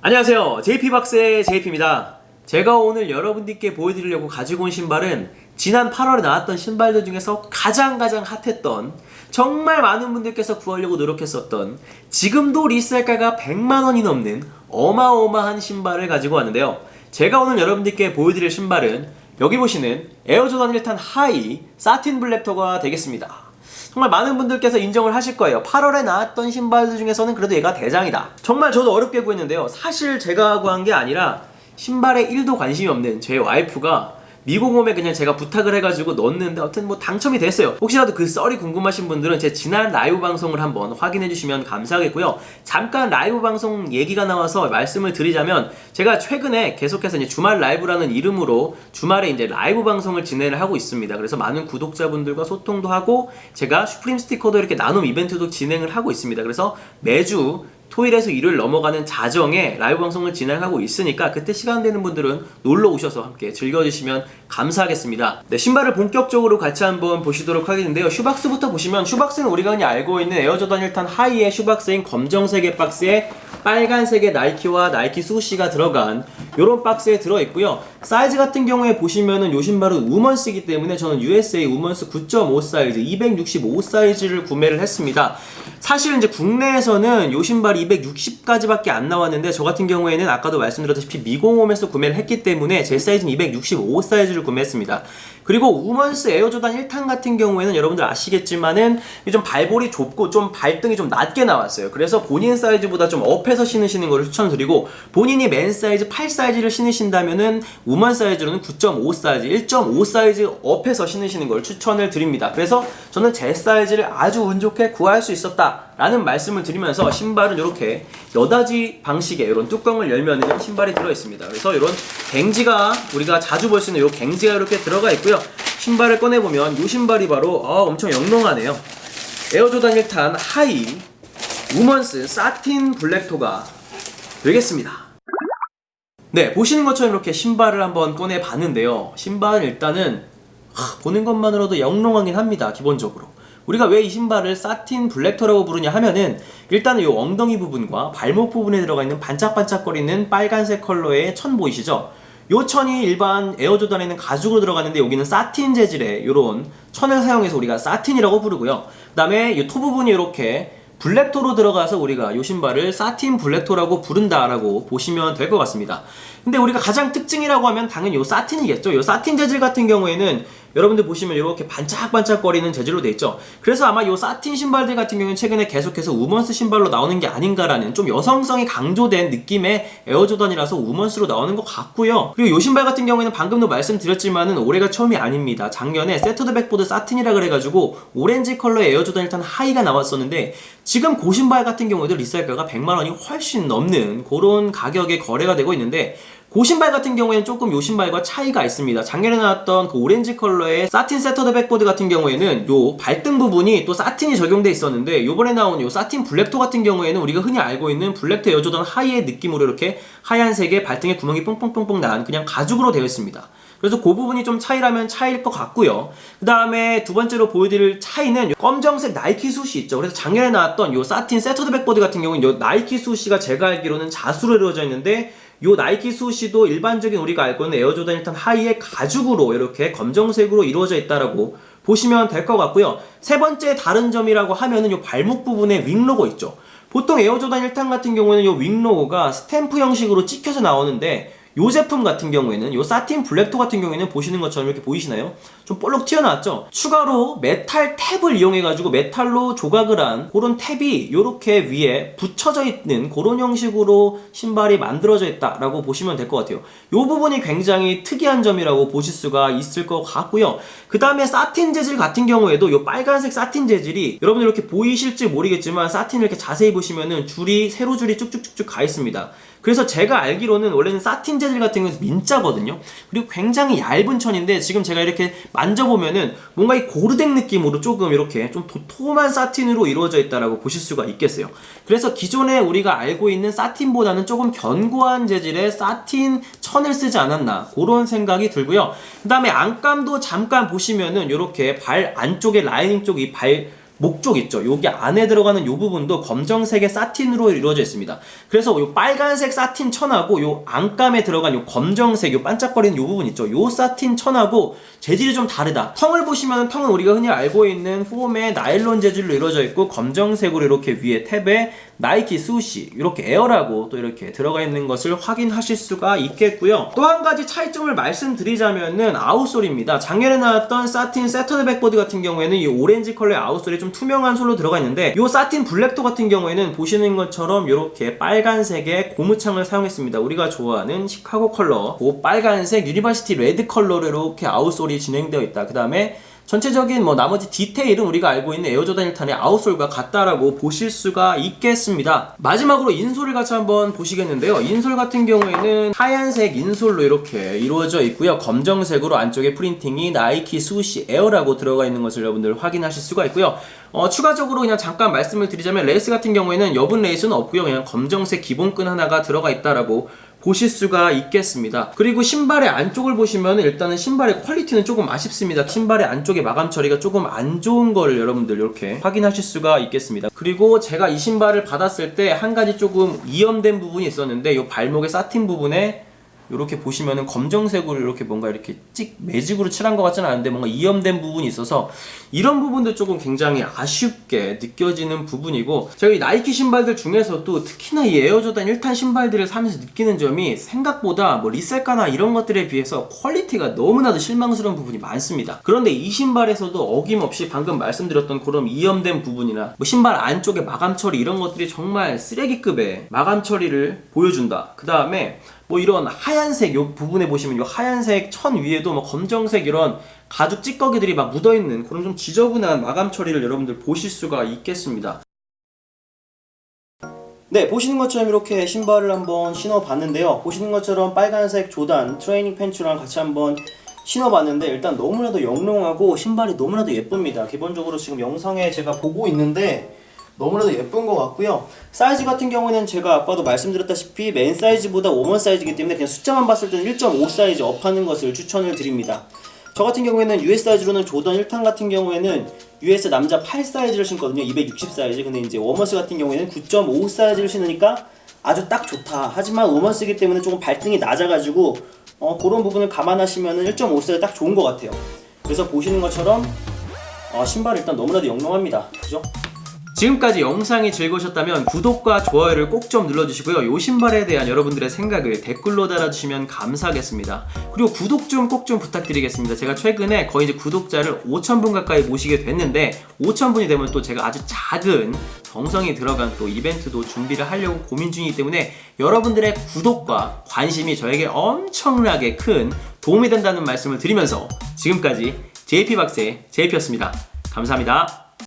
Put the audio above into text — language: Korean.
안녕하세요, JP박스의 JP입니다. 제가 오늘 여러분들께 보여드리려고 가지고 온 신발은 지난 8월에 나왔던 신발들 중에서 가장 핫했던, 정말 많은 분들께서 구하려고 노력했었던, 지금도 리셀가가 100만원이 넘는 어마어마한 신발을 가지고 왔는데요. 제가 오늘 여러분들께 보여드릴 신발은 여기 보시는 에어조던 1탄 하이 사틴 블랙터가 되겠습니다. 정말 많은 분들께서 인정을 하실 거예요. 8월에 나왔던 신발들 중에서는 그래도 얘가 대장이다. 정말 저도 어렵게 구했는데요. 사실 제가 구한 게 아니라 신발에 1도 관심이 없는 제 와이프가 미공홈에 그냥 제가 부탁을 해가지고 넣었는데 아무튼 뭐 당첨이 됐어요. 혹시라도 그 썰이 궁금하신 분들은 제 지난 라이브 방송을 한번 확인해 주시면 감사하겠고요. 잠깐 라이브 방송 얘기가 나와서 말씀을 드리자면, 제가 최근에 계속해서 이제 주말 라이브라는 이름으로 주말에 이제 라이브 방송을 진행을 하고 있습니다. 그래서 많은 구독자분들과 소통도 하고 제가 슈프림 스티커도 이렇게 나눔 이벤트도 진행을 하고 있습니다. 그래서 매주 토요일에서 일요일 넘어가는 자정에 라이브 방송을 진행하고 있으니까 그때 시간 되는 분들은 놀러 오셔서 함께 즐겨주시면 감사하겠습니다. 네, 신발을 본격적으로 같이 한번 보시도록 하겠는데요. 슈박스부터 보시면, 슈박스는 우리가 그냥 알고 있는 에어조던 1탄 하이의 슈박스인 검정색의 박스에 빨간색의 나이키와 나이키 수시가 들어간 요런 박스에 들어있고요. 사이즈 같은 경우에 보시면은 요 신발은 우먼스이기 때문에 저는 USA 우먼스 9.5 사이즈 265 사이즈를 구매를 했습니다. 사실 이제 국내에서는 요 신발이 260까지밖에 안 나왔는데, 저 같은 경우에는 아까도 말씀드렸다시피 미공홈에서 구매를 했기 때문에 제 사이즈는 265 사이즈를 구매했습니다. 그리고 우먼스 에어조단 1탄 같은 경우에는 여러분들 아시겠지만은 좀 발볼이 좁고 좀 발등이 좀 낮게 나왔어요. 그래서 본인 사이즈보다 좀 업해서 신으시는 것을 추천드리고, 본인이 맨 사이즈 8 사이즈를 신으신다면은 우먼 사이즈로는 9.5 사이즈, 1.5 사이즈 업해서 신으시는 걸 추천을 드립니다. 그래서 저는 제 사이즈를 아주 운 좋게 구할 수 있었다 라는 말씀을 드리면서, 신발은 이렇게 여닫이 방식의 이런 뚜껑을 열면 신발이 들어있습니다. 그래서 이런 갱지가, 우리가 자주 볼 수 있는 이 갱지가 이렇게 들어가 있고요. 신발을 꺼내보면 이 신발이 바로 엄청 영롱하네요. 에어조단 1탄 하이 우먼스 사틴 블랙토가 되겠습니다. 네, 보시는 것처럼 이렇게 신발을 한번 꺼내봤는데요. 신발은 일단은 보는 것만으로도 영롱하긴 합니다. 기본적으로 우리가 왜 이 신발을 사틴 블랙터라고 부르냐 하면은, 일단은 이 엉덩이 부분과 발목 부분에 들어가 있는 반짝반짝거리는 빨간색 컬러의 천 보이시죠? 요 천이 일반 에어조단에는 가죽으로 들어가는데, 여기는 사틴 재질의 요런 천을 사용해서 우리가 사틴이라고 부르고요. 그 다음에 이 토 부분이 이렇게 블랙토로 들어가서 우리가 요 신발을 사틴 블랙토라고 부른다라고 보시면 될 것 같습니다. 근데 우리가 가장 특징이라고 하면 당연히 요 사틴이겠죠. 요 사틴 재질 같은 경우에는 여러분들 보시면 이렇게 반짝반짝거리는 재질로 돼 있죠. 그래서 아마 요 사틴 신발들 같은 경우는 최근에 계속해서 우먼스 신발로 나오는 게 아닌가라는, 좀 여성성이 강조된 느낌의 에어조던이라서 우먼스로 나오는 것 같고요. 그리고 요 신발 같은 경우에는 방금도 말씀드렸지만은 올해가 처음이 아닙니다. 작년에 세터드 백보드 사틴이라 그래가지고 오렌지 컬러의 에어조던 1탄 하이가 나왔었는데, 지금 그 신발 같은 경우에도 리셀가가 100만원이 훨씬 넘는 그런 가격에 거래가 되고 있는데, 그 신발 같은 경우에는 조금 요 신발과 차이가 있습니다. 작년에 나왔던 그 오렌지 컬러의 사틴 세터드 백보드 같은 경우에는 요 발등 부분이 또 사틴이 적용돼 있었는데, 요번에 나온 요 사틴 블랙토 같은 경우에는 우리가 흔히 알고 있는 블랙토 에어조던 하이의 느낌으로 이렇게 하얀색의 발등에 구멍이 뽕뽕뽕뽕 난 그냥 가죽으로 되어 있습니다. 그래서 그 부분이 좀 차이라면 차이일 것 같고요. 그 다음에 두 번째로 보여드릴 차이는 검정색 나이키 숱이 있죠. 그래서 작년에 나왔던 요 사틴 세터드 백보드 같은 경우는 요 나이키 숱이가 제가 알기로는 자수로 이루어져 있는데, 요 나이키 수시도 일반적인 우리가 알고 있는 에어조던 1탄 하이의 가죽으로 이렇게 검정색으로 이루어져 있다라고 보시면 될 것 같고요. 세 번째 다른 점이라고 하면은 요 발목 부분에 윙 로고 있죠. 보통 에어조던 1탄 같은 경우에는 요 윙 로고가 스탬프 형식으로 찍혀서 나오는데, 요 제품 같은 경우에는, 요 사틴 블랙토 같은 경우에는 보시는 것처럼 이렇게 보이시나요? 좀 볼록 튀어나왔죠? 추가로 메탈 탭을 이용해가지고 메탈로 조각을 한 그런 탭이 요렇게 위에 붙여져 있는 그런 형식으로 신발이 만들어져 있다라고 보시면 될 것 같아요. 요 부분이 굉장히 특이한 점이라고 보실 수가 있을 것 같고요. 그 다음에 사틴 재질 같은 경우에도 요 빨간색 사틴 재질이, 여러분들 이렇게 보이실지 모르겠지만 사틴을 이렇게 자세히 보시면은 줄이, 세로 줄이 쭉쭉쭉쭉 가 있습니다. 그래서 제가 알기로는 원래는 사틴 재질 같은 경우는 민자거든요. 그리고 굉장히 얇은 천인데 지금 제가 이렇게 만져보면은 뭔가 이 고르덱 느낌으로 조금 이렇게 좀 도톰한 사틴으로 이루어져 있다라고 보실 수가 있겠어요. 그래서 기존에 우리가 알고 있는 사틴보다는 조금 견고한 재질의 사틴 천을 쓰지 않았나 그런 생각이 들고요. 그 다음에 안감도 잠깐 보시면은 이렇게 발 안쪽에 라이닝 쪽 이 목 쪽 있죠. 여기 안에 들어가는 이 부분도 검정색의 사틴으로 이루어져 있습니다. 그래서 이 빨간색 사틴 천하고 이 안감에 들어간 이 검정색 이 반짝거리는 이 부분 있죠. 이 사틴 천하고 재질이 좀 다르다. 텅을 보시면 텅은 우리가 흔히 알고 있는 폼의 나일론 재질로 이루어져 있고 검정색으로 이렇게 위에 탭에 나이키 스우시 이렇게 에어라고 또 이렇게 들어가 있는 것을 확인하실 수가 있겠고요. 또 한 가지 차이점을 말씀드리자면은 아웃솔입니다. 작년에 나왔던 사틴 세터드 백보드 같은 경우에는 이 오렌지 컬러의 아웃솔이 좀 투명한 솔로 들어가 있는데 이 사틴 블랙토 같은 경우에는 보시는 것처럼 이렇게 빨간색의 고무창을 사용했습니다. 우리가 좋아하는 시카고 컬러 그 빨간색 유니버시티 레드 컬러로 이렇게 아웃솔이 진행되어 있다. 그 다음에 전체적인 나머지 디테일은 우리가 알고 있는 에어조단 1탄의 아웃솔과 같다라고 보실 수가 있겠습니다. 마지막으로 인솔을 같이 한번 보시겠는데요. 인솔 같은 경우에는 하얀색 인솔로 이렇게 이루어져 있고요. 검정색으로 안쪽에 프린팅이 나이키 스우시 에어라고 들어가 있는 것을 여러분들 확인하실 수가 있고요. 추가적으로 그냥 잠깐 말씀을 드리자면 레이스 같은 경우에는 여분 레이스는 없고요. 그냥 검정색 기본끈 하나가 들어가 있다라고 보실 수가 있겠습니다. 그리고 신발의 안쪽을 보시면 일단은 신발의 퀄리티는 조금 아쉽습니다. 신발의 안쪽의 마감 처리가 조금 안 좋은 걸 여러분들 이렇게 확인하실 수가 있겠습니다. 그리고 제가 이 신발을 받았을 때 한 가지 조금 이염된 부분이 있었는데 이 발목의 사틴 부분에 이렇게 보시면은 검정색으로 이렇게 뭔가 이렇게 매직으로 칠한 것 같지는 않은데 뭔가 이염된 부분이 있어서 이런 부분도 조금 굉장히 아쉽게 느껴지는 부분이고, 제가 이 나이키 신발들 중에서도 특히나 이 에어조단 1탄 신발들을 사면서 느끼는 점이 생각보다 리셀가나 이런 것들에 비해서 퀄리티가 너무나도 실망스러운 부분이 많습니다. 그런데 이 신발에서도 어김없이 방금 말씀드렸던 그런 이염된 부분이나 신발 안쪽의 마감 처리 이런 것들이 정말 쓰레기급의 마감 처리를 보여준다. 그 다음에 이런 하얀색 요 부분에 보시면 요 하얀색 천 위에도 검정색 이런 가죽 찌꺼기들이 막 묻어있는 그런 좀 지저분한 마감 처리를 여러분들 보실 수가 있겠습니다. 네, 보시는 것처럼 이렇게 신발을 한번 신어봤는데요. 보시는 것처럼 빨간색 조단 트레이닝 팬츠랑 같이 한번 신어봤는데 일단 너무나도 영롱하고 신발이 너무나도 예쁩니다. 기본적으로 지금 영상에 제가 보고 있는데 너무나도 예쁜 것 같고요. 사이즈 같은 경우는 제가 아까도 말씀드렸다시피 맨 사이즈보다 워먼 사이즈이기 때문에 그냥 숫자만 봤을 때는 1.5 사이즈 업하는 것을 추천을 드립니다. 저 같은 경우에는 US 사이즈로는 조던 1탄 같은 경우에는 US 남자 8 사이즈를 신거든요. 260 사이즈. 근데 이제 워먼스 같은 경우에는 9.5 사이즈를 신으니까 아주 딱 좋다. 하지만 워먼스이기 때문에 조금 발등이 낮아가지고 그런 부분을 감안하시면 1.5 사이즈 딱 좋은 것 같아요. 그래서 보시는 것처럼 신발이 일단 너무나도 영롱합니다. 그죠? 지금까지 영상이 즐거우셨다면 구독과 좋아요를 꼭 좀 눌러주시고요. 이 신발에 대한 여러분들의 생각을 댓글로 달아주시면 감사하겠습니다. 그리고 구독 좀 꼭 좀 부탁드리겠습니다. 제가 최근에 거의 이제 구독자를 5,000분 가까이 모시게 됐는데 5,000분이 되면 또 제가 아주 작은 정성이 들어간 또 이벤트도 준비를 하려고 고민 중이기 때문에 여러분들의 구독과 관심이 저에게 엄청나게 큰 도움이 된다는 말씀을 드리면서 지금까지 JP박스의 JP였습니다. 감사합니다.